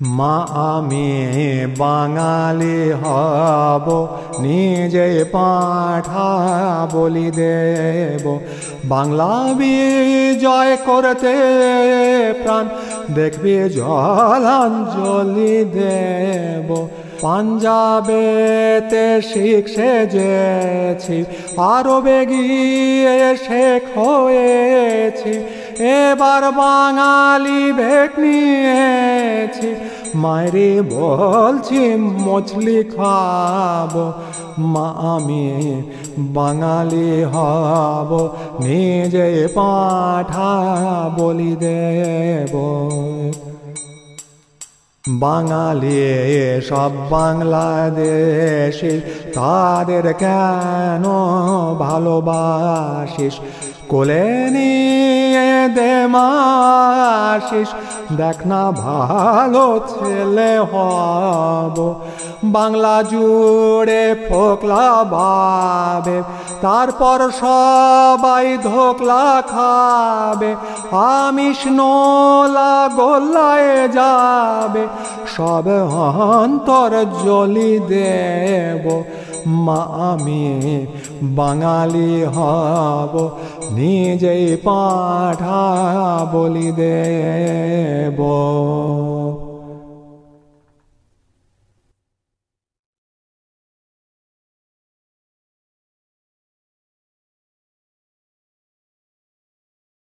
মা আমি বাঙালি হব, নিজে পাঁঠা বলি দেব। বাংলা বিজয় করতে প্রাণ দেখবি জলাঞ্জলি দেব। পাঞ্জাবেতে শিখ সেজেছি, আরবে গিয়ে শেখ হয়েছি, এবার বাঙালি ভেট নিয়েছি। মায়েরে বলছি মছলি খাবো, মা আমি বাঙালি হব, নিজে পাঁঠা বলি দেব। বাঙালি সব বাংলাদেশি, তাদের কেন ভালোবাসিস? কোলে নিয়ে দে মাসিস, দেখ না ভালো ছেলে হব। বাংলা জুড়ে ফোকলা বাবে, তারপর সবাই ধোকলা খাবে। আমিষ নোলা গোল্লায় যাবে, সব অন্তর জলি দেব। মা আমি বাঙালি হব, নিজেই পাঁঠা বলি দেব।